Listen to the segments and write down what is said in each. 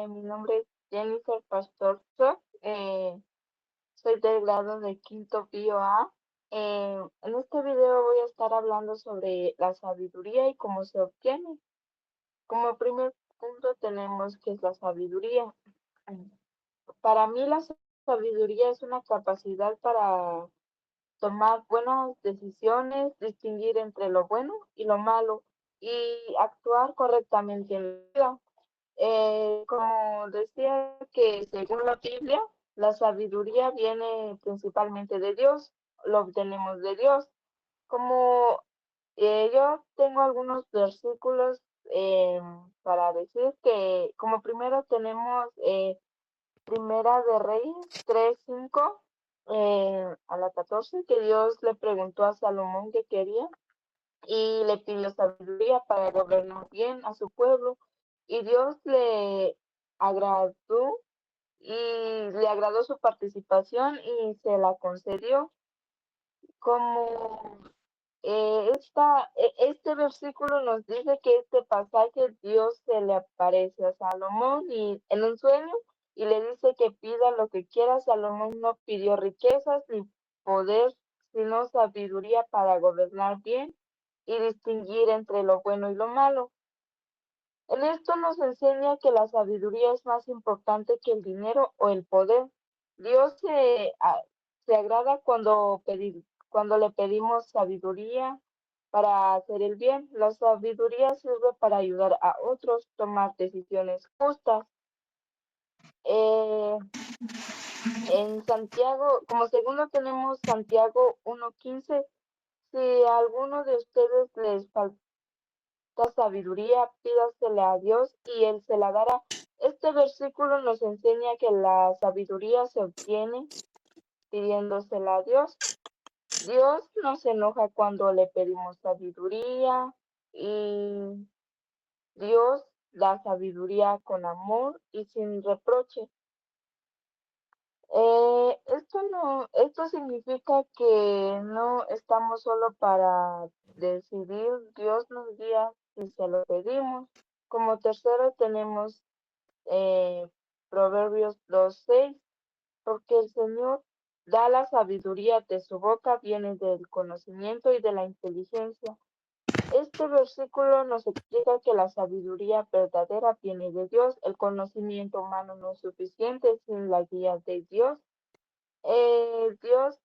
Mi nombre es Jennifer Pastor Soc, soy del grado de quinto Bio A. En este video voy a estar hablando sobre la sabiduría y cómo se obtiene. Como primer punto tenemos que es la sabiduría. Para mí la sabiduría es una capacidad para tomar buenas decisiones, distinguir entre lo bueno y lo malo y actuar correctamente en la vida. Como decía que según la Biblia, la sabiduría viene principalmente de Dios, lo obtenemos de Dios. Como yo tengo algunos versículos para decir que como primero tenemos Primera de Reyes 3:5 a la 14, que Dios le preguntó a Salomón qué quería y le pidió sabiduría para gobernar bien a su pueblo. Y Dios le agradó y le agradó su participación y se la concedió. Como este versículo nos dice que este pasaje Dios se le aparece a Salomón y en un sueño y le dice que pida lo que quiera. Salomón no pidió riquezas ni poder, sino sabiduría para gobernar bien y distinguir entre lo bueno y lo malo. En esto nos enseña que la sabiduría es más importante que el dinero o el poder. Dios se agrada cuando le pedimos sabiduría para hacer el bien. La sabiduría sirve para ayudar a otros a tomar decisiones justas. Eh, en Santiago, como segundo tenemos Santiago 1:15. Si a alguno de ustedes les falta sabiduría, pídasela a Dios y Él se la dará. Este versículo nos enseña que la sabiduría se obtiene pidiéndosela a Dios. Dios no se enoja cuando le pedimos sabiduría y Dios da sabiduría con amor y sin reproche. Esto significa que no estamos solo para decidir, Dios nos guía si se lo pedimos. Como tercero tenemos eh, Proverbios 2:6, porque el Señor da la sabiduría de su boca, viene del conocimiento y de la inteligencia. Este versículo nos explica que la sabiduría verdadera viene de Dios, el conocimiento humano no es suficiente sin la guía de Dios. Eh, Dios,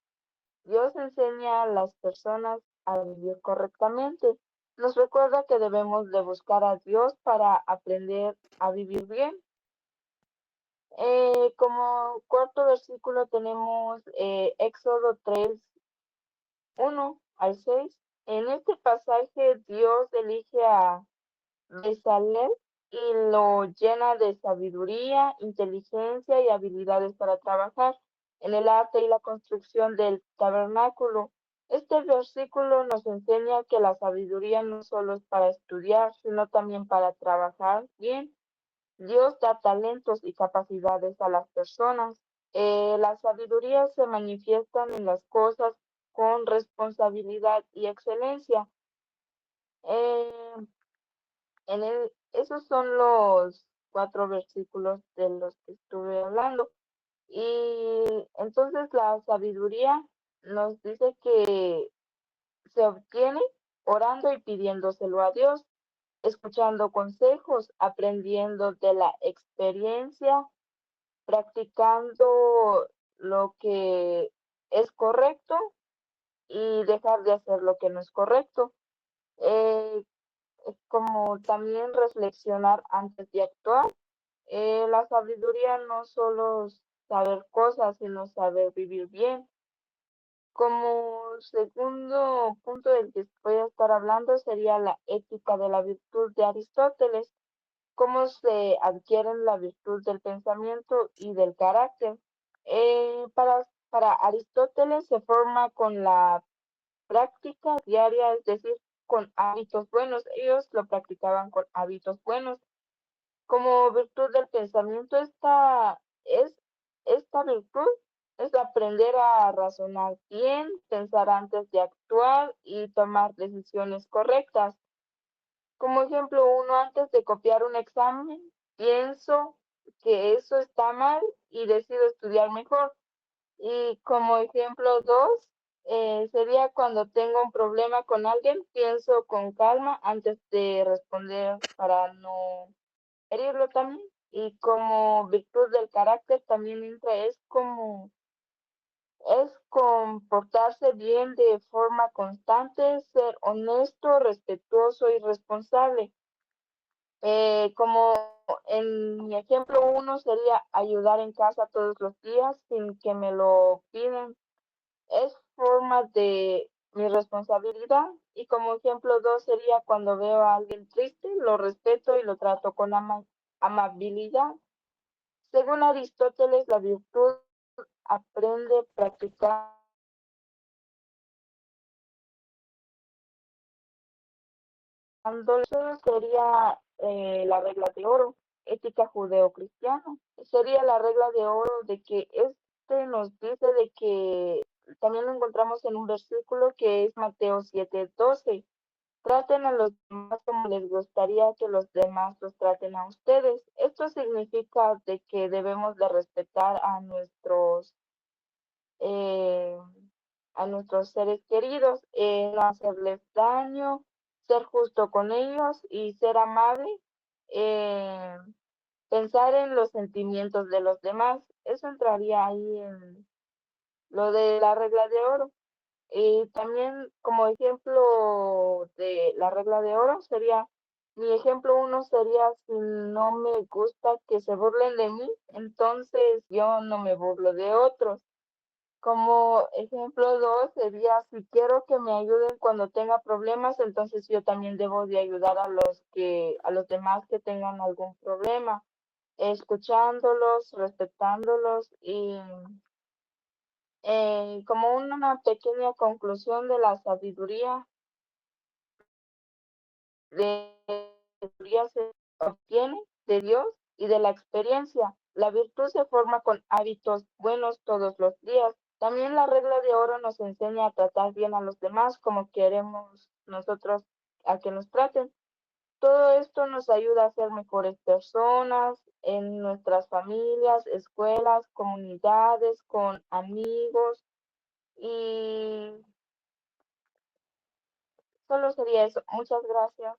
Dios enseña a las personas a vivir correctamente. Nos recuerda que debemos de buscar a Dios para aprender a vivir bien. Como cuarto versículo tenemos Éxodo 3:1 al 6. En este pasaje Dios elige a Bezalel y lo llena de sabiduría, inteligencia y habilidades para trabajar en el arte y la construcción del tabernáculo. Este versículo nos enseña que la sabiduría no solo es para estudiar, sino también para trabajar bien. Dios da talentos y capacidades a las personas. La sabiduría se manifiesta en las cosas con responsabilidad y excelencia. Eh, Esos son los 4 versículos de los que estuve hablando. Y entonces la sabiduría nos dice que se obtiene orando y pidiéndoselo a Dios, escuchando consejos, aprendiendo de la experiencia, practicando lo que es correcto y dejar de hacer lo que no es correcto. Eh, Como también reflexionar antes de actuar. La sabiduría no solo es saber cosas, sino saber vivir bien. Como segundo punto del que voy a estar hablando sería la ética de la virtud de Aristóteles, cómo se adquieren la virtud del pensamiento y del carácter. Para Aristóteles se forma con la práctica diaria, es decir, con hábitos buenos. Ellos lo practicaban con hábitos buenos. Como virtud del pensamiento, esta virtud es aprender a razonar bien, pensar antes de actuar y tomar decisiones correctas. Como ejemplo, uno antes de copiar un examen, pienso que eso está mal y decido estudiar mejor. Y como ejemplo dos, sería cuando tengo un problema con alguien, pienso con calma antes de responder para no herirlo también. Y como virtud del carácter también entra, es comportarse bien de forma constante, ser honesto, respetuoso y responsable. Como en mi ejemplo uno sería ayudar en casa todos los días sin que me lo piden. Es forma de mi responsabilidad. Y como ejemplo dos sería cuando veo a alguien triste, lo respeto y lo trato con amabilidad. Según Aristóteles, la virtud aprende practicando. Eso sería la regla de oro, ética judeocristiana. Sería la regla de oro de que este nos dice de que también lo encontramos en un versículo que es Mateo 7:12. Traten a los demás como les gustaría que los demás los traten a ustedes. Esto significa de que debemos de respetar eh, a nuestros seres queridos, no hacerles daño, ser justo con ellos y ser amable, eh, pensar en los sentimientos de los demás. Eso entraría ahí en lo de la regla de oro. Y también como ejemplo de la regla de oro sería, mi ejemplo uno sería, si no me gusta que se burlen de mí, entonces yo no me burlo de otros. Como ejemplo dos sería, si quiero que me ayuden cuando tenga problemas, entonces yo también debo de ayudar a los demás que tengan algún problema, escuchándolos, respetándolos y como una pequeña conclusión de la de sabiduría se obtiene de Dios y de la experiencia. La virtud se forma con hábitos buenos todos los días. También la regla de oro nos enseña a tratar bien a los demás como queremos nosotros a que nos traten. Todo esto nos ayuda a ser mejores personas en nuestras familias, escuelas, comunidades, con amigos y solo sería eso. Muchas gracias.